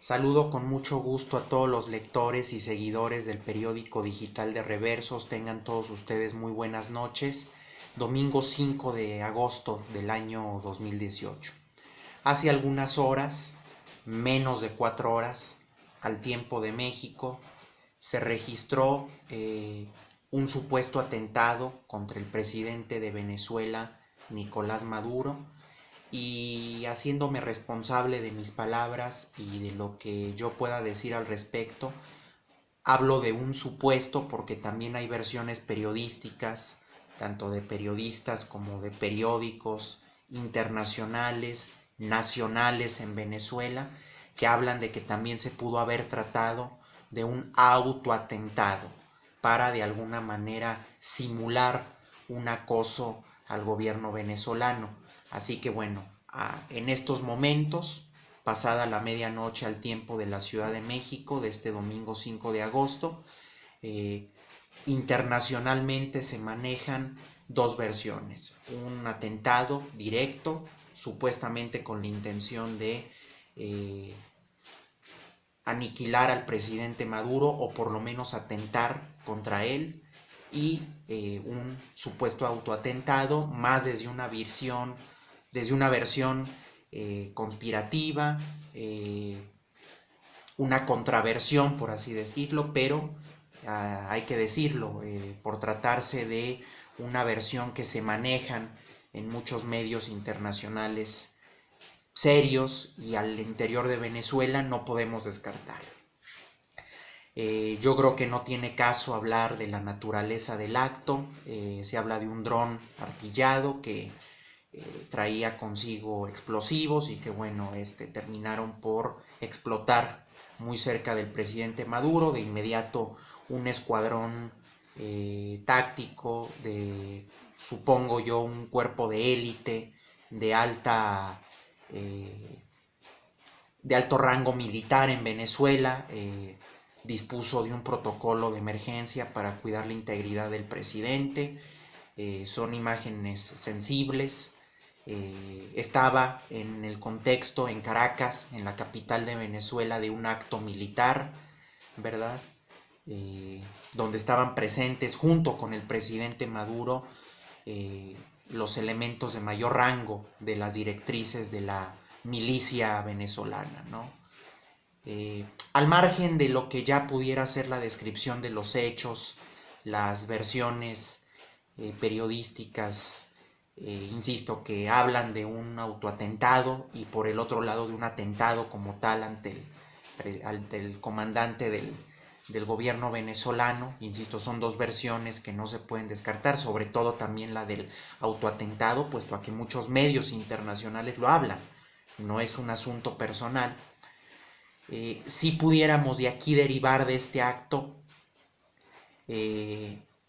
Saludo con mucho gusto a todos los lectores y seguidores del periódico digital de Reversos. Tengan todos ustedes muy buenas noches. Domingo 5 de agosto del año 2018. Hace algunas horas, menos de 4 horas, al tiempo de México, se registró un supuesto atentado contra el presidente de Venezuela, Nicolás Maduro, y haciéndome responsable de mis palabras y de lo que yo pueda decir al respecto, hablo de un supuesto porque también hay versiones periodísticas, tanto de periodistas como de periódicos internacionales, nacionales en Venezuela, que hablan de que también se pudo haber tratado de un autoatentado para de alguna manera simular un acoso al gobierno venezolano. Así que bueno, en estos momentos, pasada la medianoche al tiempo de la Ciudad de México, de este domingo 5 de agosto, internacionalmente se manejan dos versiones. Un atentado directo, supuestamente con la intención de aniquilar al presidente Maduro o por lo menos atentar contra él, y un supuesto autoatentado más desde una versión conspirativa, una contraversión, por así decirlo, pero hay que decirlo, por tratarse de una versión que se manejan en muchos medios internacionales serios y al interior de Venezuela, no podemos descartar. Yo creo que no tiene caso hablar de la naturaleza del acto. Se habla de un dron artillado que traía consigo explosivos y que bueno, terminaron por explotar muy cerca del presidente Maduro. De inmediato un escuadrón táctico de, supongo yo, un cuerpo de élite de alto rango militar en Venezuela, dispuso de un protocolo de emergencia para cuidar la integridad del presidente. Son imágenes sensibles. Estaba en el contexto en Caracas, en la capital de Venezuela, de un acto militar, ¿verdad? Donde estaban presentes junto con el presidente Maduro los elementos de mayor rango de las directrices de la milicia venezolana, ¿no? Al margen de lo que ya pudiera ser la descripción de los hechos, las versiones periodísticas, insisto, que hablan de un autoatentado y por el otro lado de un atentado como tal ante el comandante del gobierno venezolano. Insisto, son dos versiones que no se pueden descartar, sobre todo también la del autoatentado, puesto a que muchos medios internacionales lo hablan, no es un asunto personal. Si pudiéramos de aquí derivar de este acto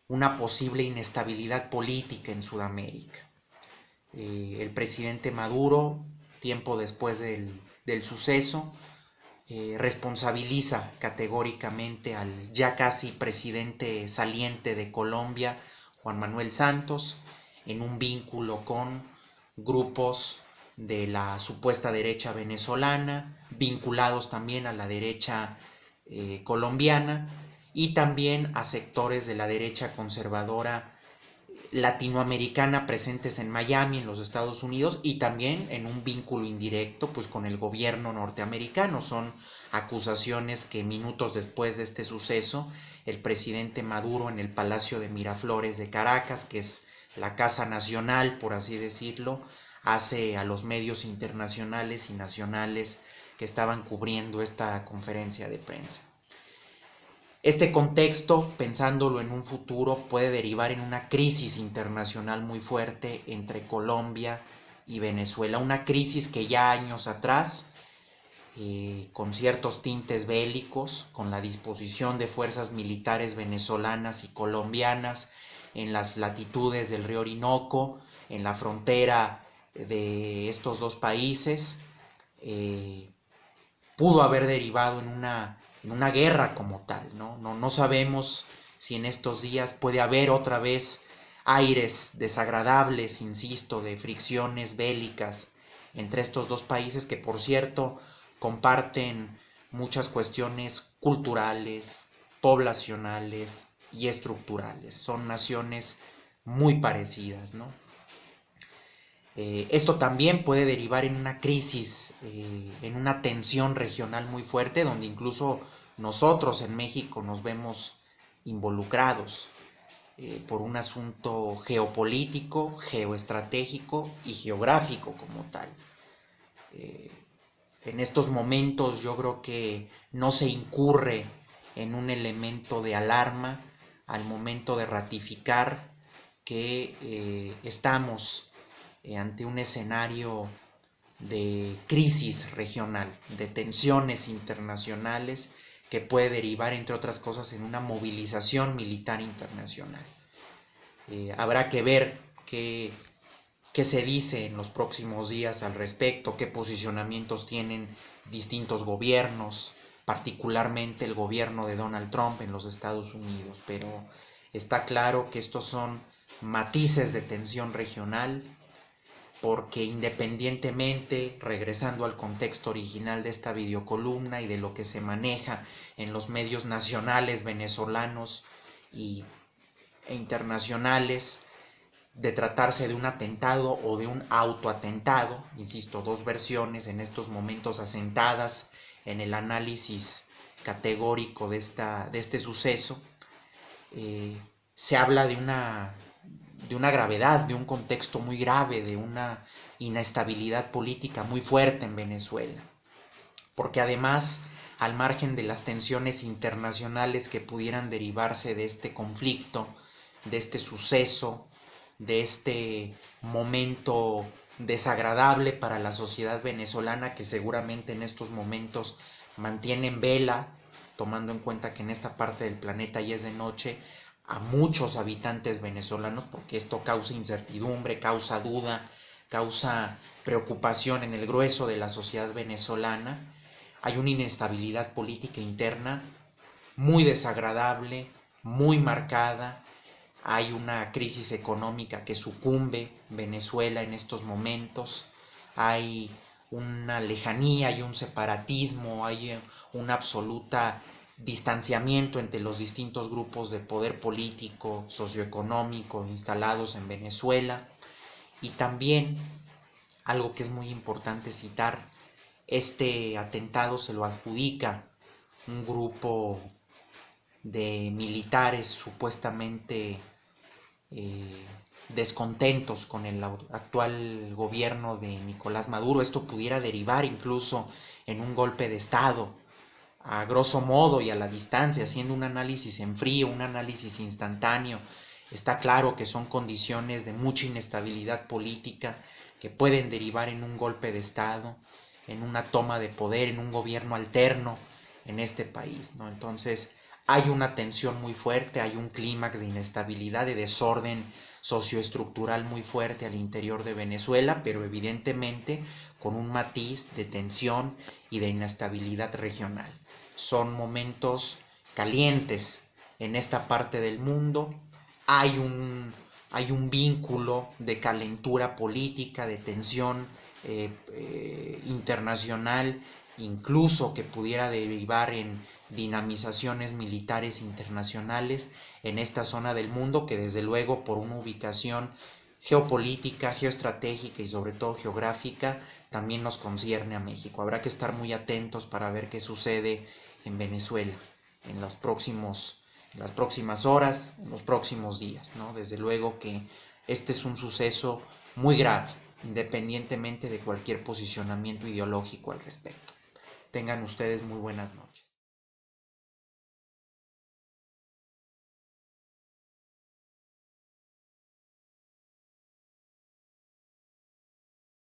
una posible inestabilidad política en Sudamérica. El presidente Maduro, tiempo después del suceso, responsabiliza categóricamente al ya casi presidente saliente de Colombia, Juan Manuel Santos, en un vínculo con grupos de la supuesta derecha venezolana, vinculados también a la derecha colombiana y también a sectores de la derecha conservadora latinoamericana presentes en Miami, en los Estados Unidos, y también en un vínculo indirecto pues con el gobierno norteamericano. Son acusaciones que minutos después de este suceso, el presidente Maduro en el Palacio de Miraflores de Caracas, que es la casa nacional, por así decirlo, hace a los medios internacionales y nacionales que estaban cubriendo esta conferencia de prensa. Este contexto, pensándolo en un futuro, puede derivar en una crisis internacional muy fuerte entre Colombia y Venezuela, una crisis que ya años atrás, con ciertos tintes bélicos, con la disposición de fuerzas militares venezolanas y colombianas en las latitudes del río Orinoco, en la frontera de estos dos países, pudo haber derivado en una guerra como tal, ¿no? No sabemos si en estos días puede haber otra vez aires desagradables, insisto, de fricciones bélicas entre estos dos países que, por cierto, comparten muchas cuestiones culturales, poblacionales y estructurales. Son naciones muy parecidas, ¿no? Esto también puede derivar en una crisis, en una tensión regional muy fuerte, donde incluso nosotros en México nos vemos involucrados por un asunto geopolítico, geoestratégico y geográfico como tal. En estos momentos yo creo que no se incurre en un elemento de alarma al momento de ratificar que estamos ante un escenario de crisis regional, de tensiones internacionales que puede derivar, entre otras cosas, en una movilización militar internacional. Habrá que ver qué se dice en los próximos días al respecto, qué posicionamientos tienen distintos gobiernos, particularmente el gobierno de Donald Trump en los Estados Unidos, pero está claro que estos son matices de tensión regional, porque independientemente, regresando al contexto original de esta videocolumna y de lo que se maneja en los medios nacionales venezolanos e internacionales, de tratarse de un atentado o de un autoatentado, insisto, dos versiones en estos momentos asentadas en el análisis categórico de este suceso, se habla de una gravedad, de un contexto muy grave, de una inestabilidad política muy fuerte en Venezuela, porque además, al margen de las tensiones internacionales que pudieran derivarse de este conflicto, de este suceso, de este momento desagradable para la sociedad venezolana, que seguramente en estos momentos mantiene en vela, tomando en cuenta que en esta parte del planeta ya es de noche, a muchos habitantes venezolanos, porque esto causa incertidumbre, causa duda, causa preocupación en el grueso de la sociedad venezolana. Hay una inestabilidad política interna muy desagradable, muy marcada. Hay una crisis económica que sucumbe Venezuela en estos momentos. Hay una lejanía, hay un separatismo, hay un absoluta distanciamiento entre los distintos grupos de poder político, socioeconómico instalados en Venezuela. Y también, algo que es muy importante citar, este atentado se lo adjudica un grupo de militares supuestamente descontentos con el actual gobierno de Nicolás Maduro. Esto pudiera derivar incluso en un golpe de Estado, a grosso modo y a la distancia, haciendo un análisis en frío, un análisis instantáneo. Está claro que son condiciones de mucha inestabilidad política que pueden derivar en un golpe de Estado, en una toma de poder, en un gobierno alterno en este país, ¿no? Entonces, hay una tensión muy fuerte, hay un clímax de inestabilidad, de desorden socioestructural muy fuerte al interior de Venezuela, pero evidentemente con un matiz de tensión y de inestabilidad regional. Son momentos calientes en esta parte del mundo. Hay un vínculo de calentura política, de tensión internacional, incluso que pudiera derivar en dinamizaciones militares internacionales en esta zona del mundo, que desde luego por una ubicación geopolítica, geoestratégica y sobre todo geográfica también nos concierne a México. Habrá que estar muy atentos para ver qué sucede en Venezuela en las próximas horas, en los próximos días, ¿no? Desde luego que este es un suceso muy grave, independientemente de cualquier posicionamiento ideológico al respecto. Tengan ustedes muy buenas noches.